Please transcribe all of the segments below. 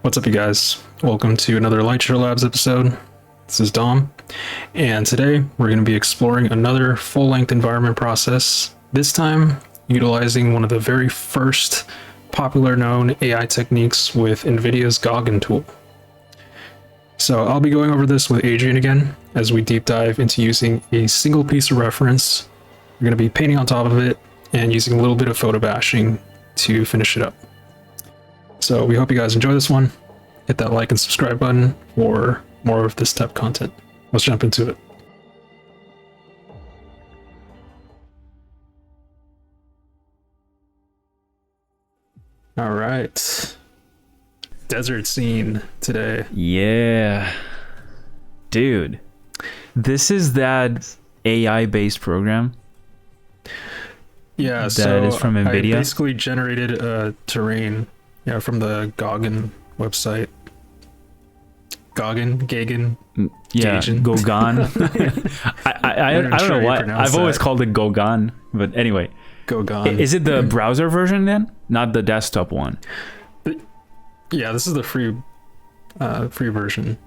What's up, you guys? Welcome to another Lightshare Labs episode. This is Dom, and today we're going to be exploring another full-length environment process, this time utilizing one of the very first popular known AI techniques with NVIDIA's GauGAN tool. So I'll be going over this with Adrian again as we deep dive into using a single piece of reference. We're going to be painting on top of it and using a little bit of photo bashing to finish it up. So we hope you guys enjoy this one. Hit that like and subscribe button for more of this type of content. Let's jump into it. All right. Desert scene today. Yeah. Dude. This is that AI-based program. Yeah, that is from NVIDIA. I basically generated a terrain from the GauGAN website. GauGAN? Yeah, GauGAN. I don't know why. I've always called it GauGAN, but anyway. GauGAN. Is it the browser version then? Not the desktop one? Yeah, this is the free version.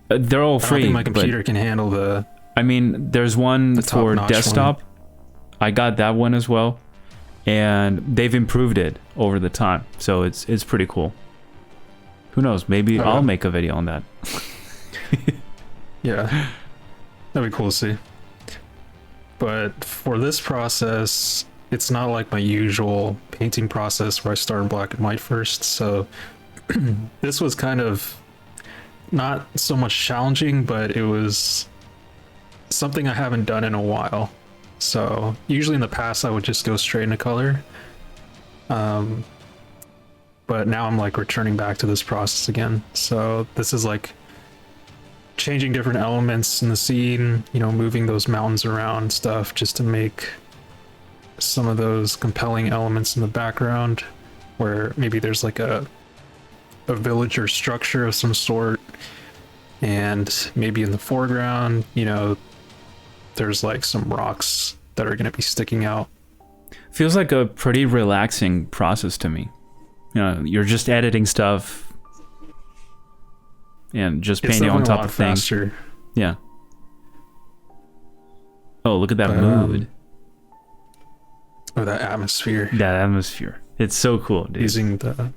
They're all free. I don't think my computer can handle the... I mean, there's one for desktop. One. I got that one as well. And they've improved it over the time. So it's pretty cool. Who knows? Maybe I'll make a video on that. Yeah, that'd be cool to see. But for this process, it's not like my usual painting process where I start in black and white first. So this was kind of not so much challenging, but it was something I haven't done in a while. So usually in the past I would just go straight into color. But now I'm like returning back to this process again. So this is like changing different elements in the scene, moving those mountains around and stuff just to make some of those compelling elements in the background where maybe there's like a village or structure of some sort, and maybe in the foreground, there's like some rocks that are going to be sticking out. Feels like a pretty relaxing process to me. You're just editing stuff and just painting on top of things. Faster. Yeah. Oh, look at that mood. Or that atmosphere. That atmosphere. It's so cool, dude. Using the...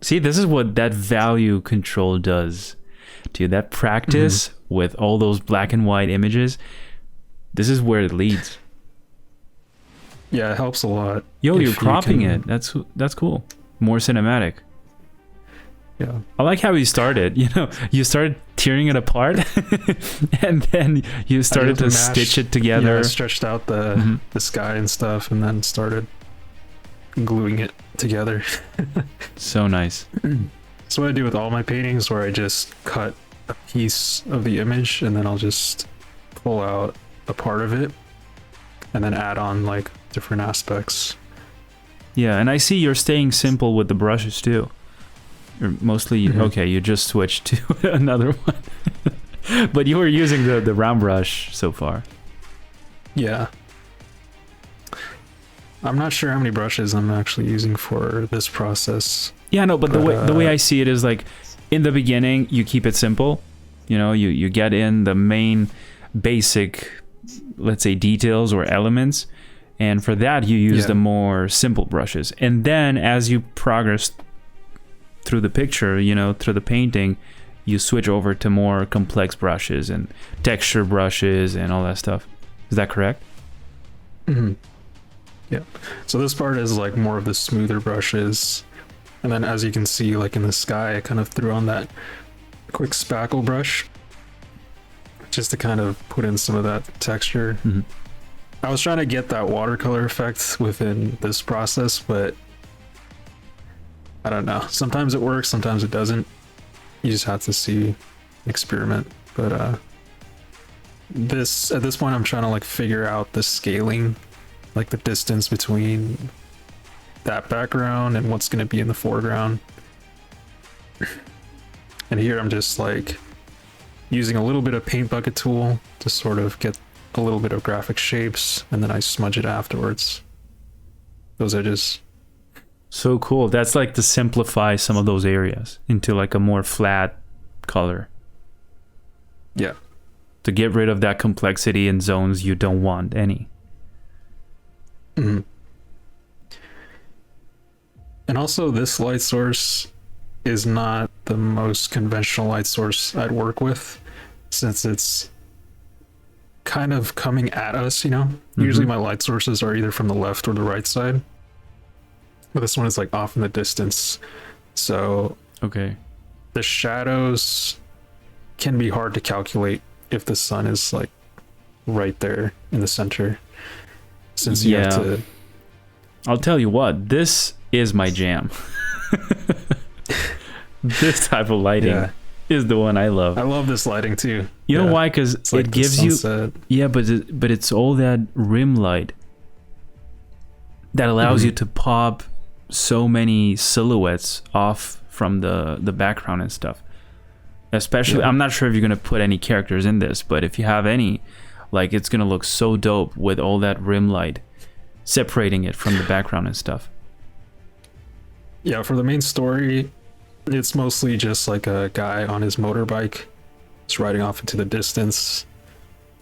See, this is what that value control does. Dude, that practice with all those black and white images, this is where it leads. Yeah, it helps a lot. Yo, you're cropping it. That's cool. More cinematic. Yeah. I like how you started. You started tearing it apart and then you started to stitch it together. Yeah, I stretched out the sky and stuff and then started gluing it together. So nice. That's what I do with all my paintings, where I just cut a piece of the image and then I'll just pull out a part of it and then add on like different aspects. Yeah, and I see you're staying simple with the brushes too. You're mostly okay, you just switched to another one. But you were using the round brush so far. Yeah. I'm not sure how many brushes I'm actually using for this process. Yeah, no, but the way I see it is like in the beginning you keep it simple. You get in the main basic, let's say, details or elements, and for that you use the more simple brushes. And then as you progress through the picture, through the painting, you switch over to more complex brushes and texture brushes and all that stuff. Is that correct? Yeah. So this part is like more of the smoother brushes. And then as you can see, like in the sky, I kind of threw on that quick spackle brush just to kind of put in some of that texture. I was trying to get that watercolor effect within this process, but I don't know. Sometimes it works, sometimes it doesn't. You just have to see, experiment. But at this point, I'm trying to like figure out the scaling, like the distance between that background and what's going to be in the foreground. And here I'm just like using a little bit of paint bucket tool to sort of get a little bit of graphic shapes, and then I smudge it afterwards. Those edges. So cool. That's like to simplify some of those areas into like a more flat color. Yeah. To get rid of that complexity in zones you don't want any. Mm-hmm. And also, this light source is not the most conventional light source I'd work with, since it's kind of coming at us, you know? Mm-hmm. Usually my light sources are either from the left or the right side. But this one is like off in the distance. So Okay. the shadows can be hard to calculate if the sun is like right there in the center. Since you have to... I'll tell you what, this is my jam. This type of lighting is the one I love. I love this lighting too. You know why? Because like it gives you... Yeah, but it's all that rim light that allows you to pop so many silhouettes off from the background and stuff. Especially, I'm not sure if you're going to put any characters in this, but if you have any, like, it's going to look so dope with all that rim light separating it from the background and stuff. Yeah, for the main story, it's mostly just like a guy on his motorbike just riding off into the distance.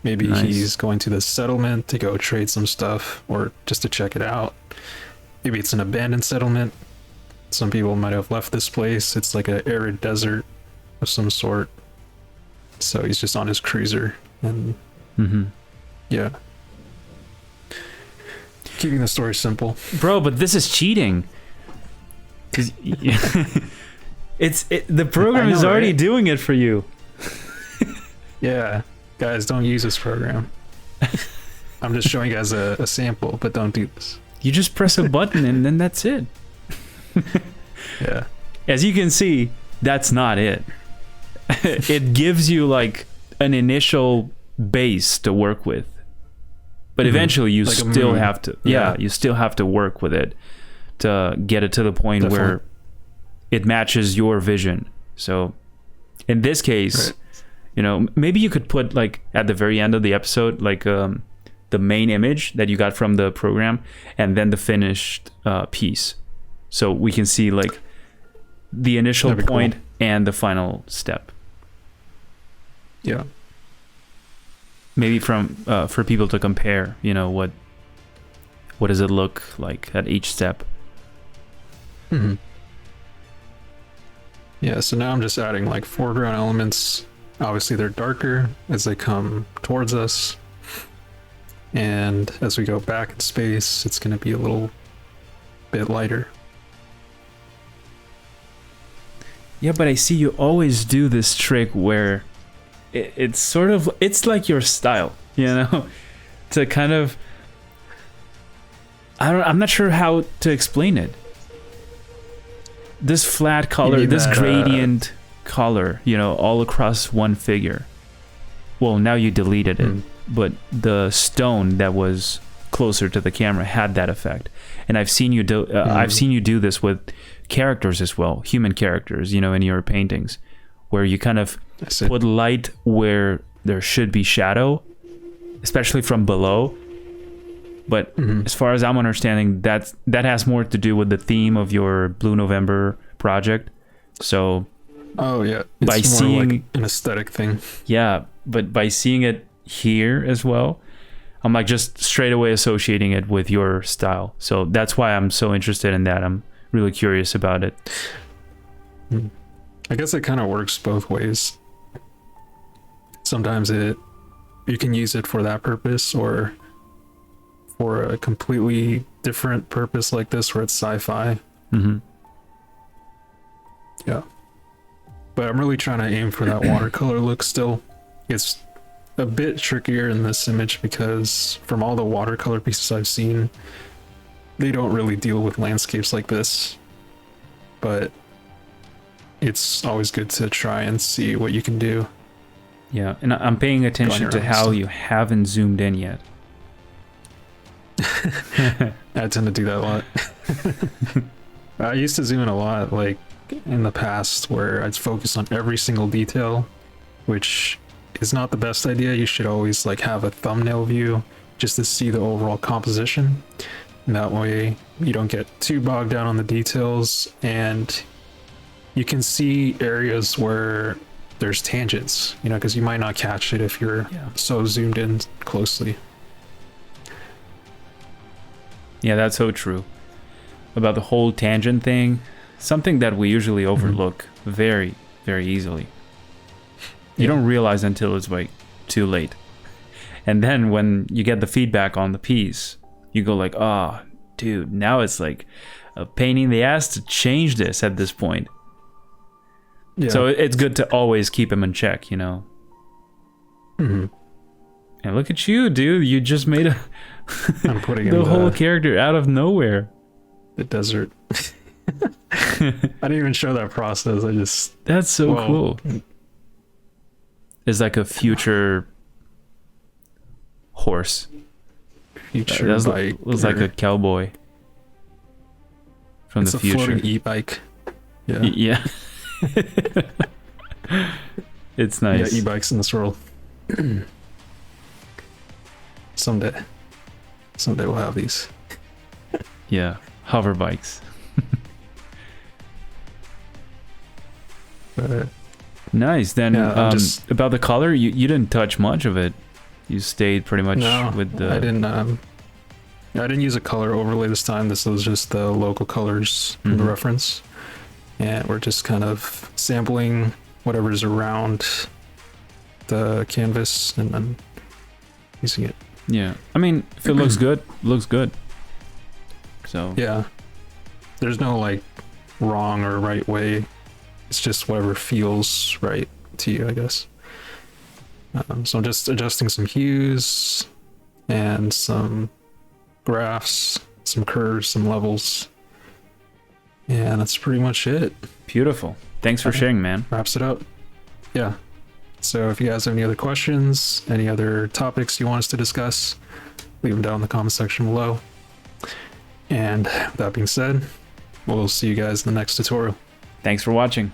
Maybe he's going to the settlement to go trade some stuff or just to check it out. Maybe it's an abandoned settlement. Some people might have left this place. It's like an arid desert of some sort. So he's just on his cruiser and yeah. Keeping the story simple. Bro, but this is cheating. 'Cause the program is already doing it for you. Yeah, guys, don't use this program. I'm just showing you guys a sample, but don't do this. You just press a button and then that's it. Yeah. As you can see, that's not it. It gives you like an initial base to work with. But eventually you like still have to you still have to work with it to get it to the point where it matches your vision. So in this case, you know, maybe you could put like at the very end of the episode, like the main image that you got from the program and then the finished piece. So we can see like the initial point and the final step. Yeah. Maybe from for people to compare, you know, what does it look like at each step? Yeah, so now I'm just adding like foreground elements. Obviously they're darker as they come towards us. And as we go back in space, it's going to be a little bit lighter. Yeah, but I see you always do this trick where it's sort of, it's like your style, you know, to kind of, I'm not sure how to explain it. This flat color, this gradient color, you know, all across one figure. Well, now you deleted it, but the stone that was closer to the camera had that effect. And I've seen you do, I've seen you do this with characters as well, human characters, you know, in your paintings, where you kind of put light where there should be shadow, especially from below. But as far as I'm understanding, that has more to do with the theme of your Blue November project. So, it's by more seeing like an aesthetic thing. Yeah, but by seeing it here as well, I'm like just straight away associating it with your style. So that's why I'm so interested in that. I'm really curious about it. I guess it kind of works both ways. Sometimes you can use it for that purpose or for a completely different purpose like this where it's sci-fi. Yeah. But I'm really trying to aim for that watercolor look still. It's a bit trickier in this image because from all the watercolor pieces I've seen, they don't really deal with landscapes like this. But it's always good to try and see what you can do. Yeah, and I'm paying attention to how you haven't zoomed in yet. I tend to do that a lot. I used to zoom in a lot, like in the past, where I'd focus on every single detail, which is not the best idea. You should always like have a thumbnail view just to see the overall composition. And that way you don't get too bogged down on the details, and you can see areas where there's tangents, you know, because you might not catch it if you're so zoomed in closely. Yeah, that's so true. About the whole tangent thing, something that we usually overlook very, very easily. You don't realize until it's like too late. And then when you get the feedback on the piece, you go like, oh, dude, now it's like a pain in the ass to change this at this point. Yeah. So it's good to always keep him in check, you know? And look at you, dude. You just made I'm putting the whole character out of nowhere. The desert. I didn't even show that process. I just... That's so cool. It's like a future horse. Future bike. It was like a cowboy from the future. It's a floating e-bike. Yeah. Yeah. It's nice. Yeah, e-bikes in this world. Someday we'll have these. Yeah, hover bikes. Nice. Then about the color, you didn't touch much of it. You stayed pretty much with the... I didn't use a color overlay this time. This was just the local colors from the reference. And we're just kind of sampling whatever's around the canvas and then using it. Yeah. I mean, if it looks good, looks good. So... Yeah. There's no, like, wrong or right way. It's just whatever feels right to you, I guess. So I'm just adjusting some hues and some graphs, some curves, some levels. And that's pretty much it. Beautiful. Thanks for sharing, man. Wraps it up. Yeah. So if you guys have any other questions, any other topics you want us to discuss, leave them down in the comment section below. And that being said, we'll see you guys in the next tutorial. Thanks for watching.